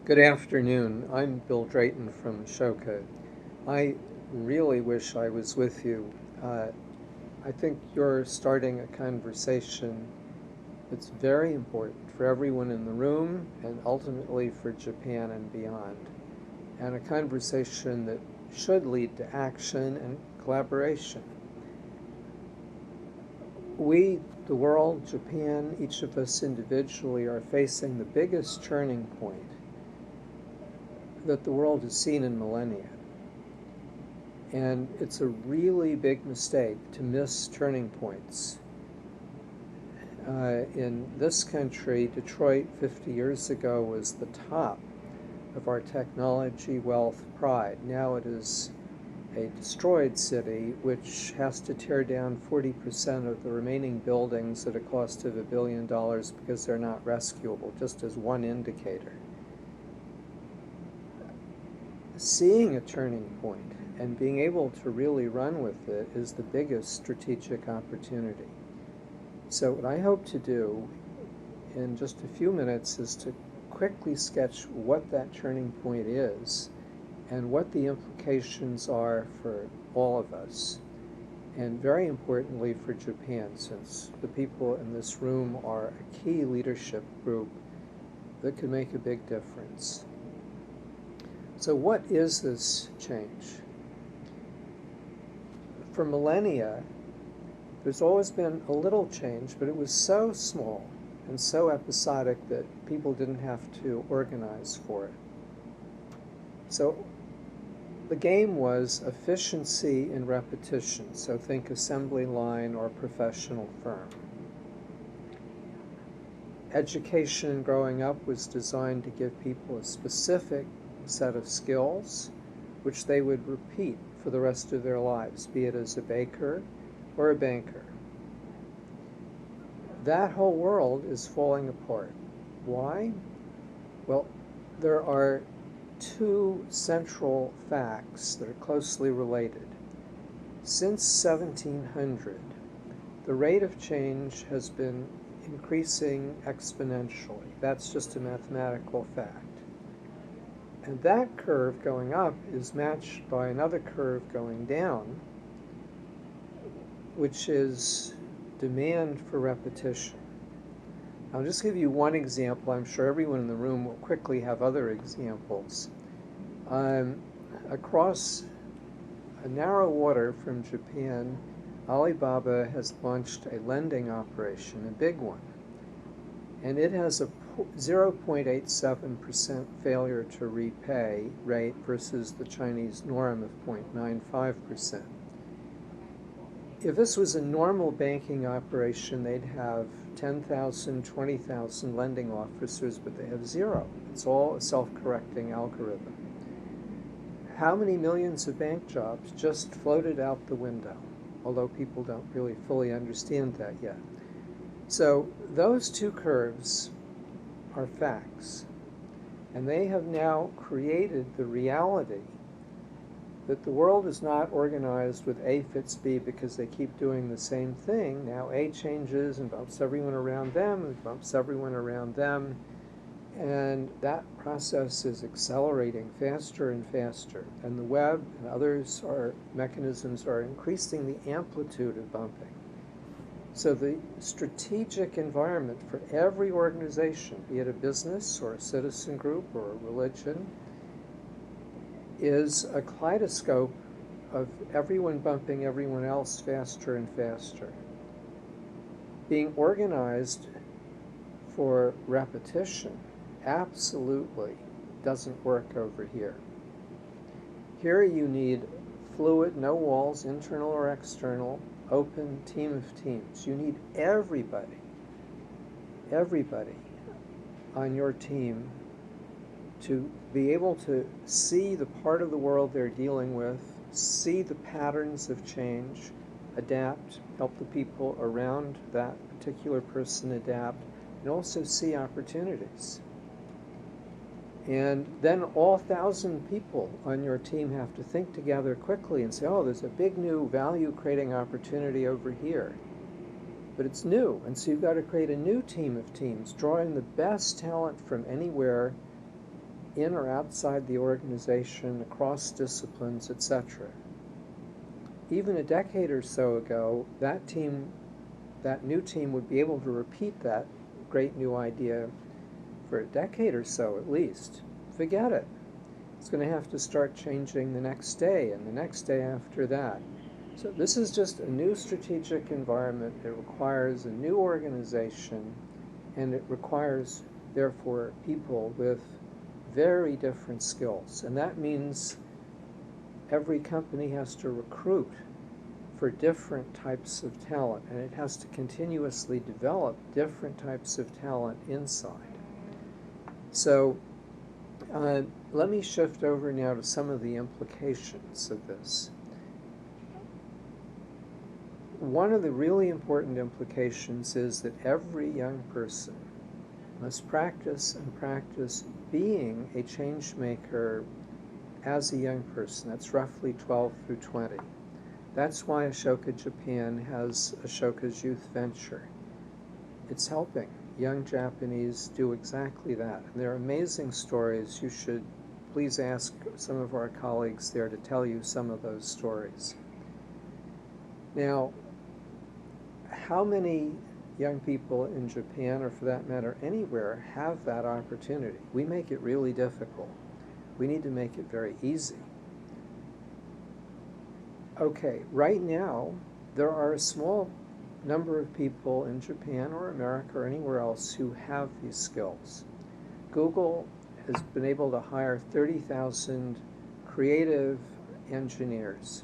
Good afternoon. I'm Bill Drayton from Shoka. I really wish I was with you. Uh, I think you're starting a conversation that's very important for everyone in the room and ultimately for Japan and beyond, and a conversation that should lead to action and collaboration. We, the world, Japan, each of us individually are facing the biggest turning point that the world has seen in millennia. And it's a really big mistake to miss turning points. In this country, Detroit 50 years ago was the top of our technology, wealth, pride. Now it is a destroyed city which has to tear down 40% of the remaining buildings at a cost of $1 billion because they're not rescuable, just as one indicator. Seeing a turning point and being able to really run with it is the biggest strategic opportunity. So what I hope to do in just a few minutes is to quickly sketch what that turning point is and what the implications are for all of us, and very importantly for Japan, since the people in this room are a key leadership group that could make a big difference. So what is this change? For millennia, there's always been a little change, but it was so small and so episodic that people didn't have to organize for it. So the game was efficiency and repetition. So think assembly line or professional firm. Education growing up was designed to give people a specific set of skills which they would repeat for the rest of their lives, be it as a baker or a banker. That whole world is falling apart. Why? Well, there are two central facts that are closely related. Since 1700, the rate of change has been increasing exponentially. That's just a mathematical fact. And that curve going up is matched by another curve going down, which is demand for repetition. I'll just give you one example. I'm sure everyone in the room will quickly have other examples. Across a narrow water from Japan, Alibaba has launched a lending operation, a big one, and it has a 0.87% failure to repay rate versus the Chinese norm of 0.95%. If this was a normal banking operation, they'd have 10,000, 20,000 lending officers, but they have zero. It's all a self-correcting algorithm. How many millions of bank jobs just floated out the window? Although people don't really fully understand that yet. So those two curves are facts, and they have now created the reality that the world is not organized with A fits B because they keep doing the same thing. Now A changes and bumps everyone around them and bumps everyone around them, and that process is accelerating faster and faster, and the web and others mechanisms are increasing the amplitude of bumping. So the strategic environment for every organization, be it a business or a citizen group or a religion, is a kaleidoscope of everyone bumping everyone else faster and faster. Being organized for repetition absolutely doesn't work over here. Here you need fluid, no walls, internal or external, open team of teams. You need everybody on your team to be able to see the part of the world they're dealing with, see the patterns of change, adapt, help the people around that particular person adapt, and also see opportunities. And then all 1,000 people on your team have to think together quickly and say, oh, there's a big new value-creating opportunity over here. But it's new, and so you've got to create a new team of teams, drawing the best talent from anywhere in or outside the organization, across disciplines, etc. Even a decade or so ago, that new team would be able to repeat that great new idea for a decade or so at least. Forget it. It's going to have to start changing the next day and the next day after that. So this is just a new strategic environment. It requires a new organization, and it requires, therefore, people with very different skills. And that means every company has to recruit for different types of talent, and it has to continuously develop different types of talent inside. So let me shift over now to some of the implications of this. One of the really important implications is that every young person must practice and practice being a change maker as a young person. That's roughly 12 through 20. That's why Ashoka Japan has Ashoka's Youth Venture. It's helping young Japanese do exactly that. And there are amazing stories. You should please ask some of our colleagues there to tell you some of those stories. Now, how many young people in Japan, or for that matter anywhere, have that opportunity? We make it really difficult. We need to make it very easy. Okay, right now, there are a small number of people in Japan or America or anywhere else who have these skills. Google has been able to hire 30,000 creative engineers.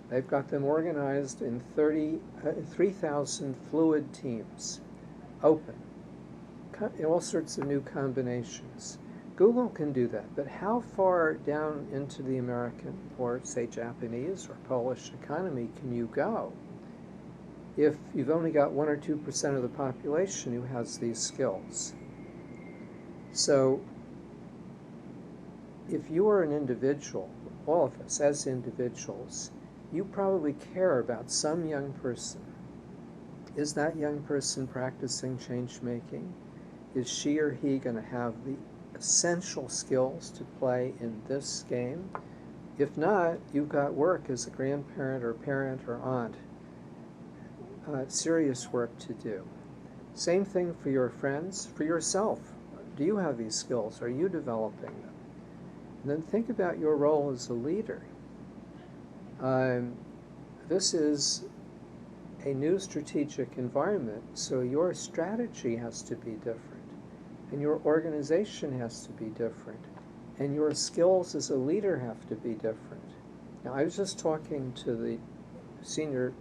They've got them organized in 3,000 fluid teams, open, all sorts of new combinations. Google can do that, but how far down into the American or, say, Japanese or Polish economy can you go if you've only got 1 or 2% of the population who has these skills? So if you are an individual, all of us as individuals, you probably care about some young person. Is that young person practicing change making? Is she or he going to have the essential skills to play in this game? If not, you've got work as a grandparent or parent or aunt, serious work to do. Same thing for your friends, for yourself. Do you have these skills? Are you developing them? And then think about your role as a leader. This is a new strategic environment, so your strategy has to be different, and your organization has to be different, and your skills as a leader have to be different. Now, I was just talking to the senior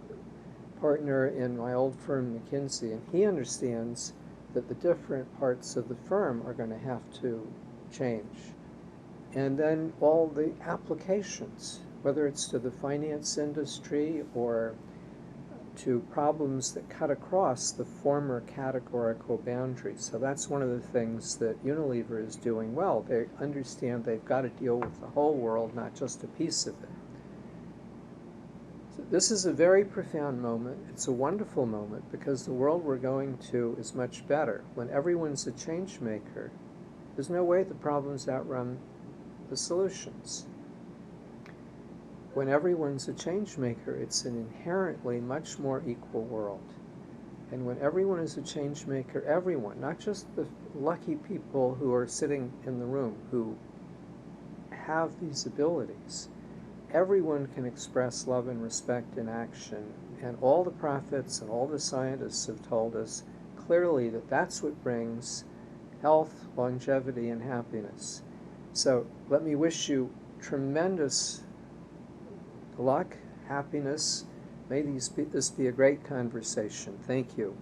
partner in my old firm, McKinsey, and he understands that the different parts of the firm are going to have to change. And then all the applications, whether it's to the finance industry or to problems that cut across the former categorical boundaries. So that's one of the things that Unilever is doing well. They understand they've got to deal with the whole world, not just a piece of it. So this is a very profound moment. It's a wonderful moment because the world we're going to is much better. When everyone's a change maker, there's no way the problems outrun the solutions. When everyone's a change maker, it's an inherently much more equal world. And when everyone is a change maker, everyone, not just the lucky people who are sitting in the room who have these abilities, everyone can express love and respect in action. And all the prophets and all the scientists have told us clearly that that's what brings health, longevity, and happiness. So let me wish you tremendous luck, happiness. May this be a great conversation. Thank you.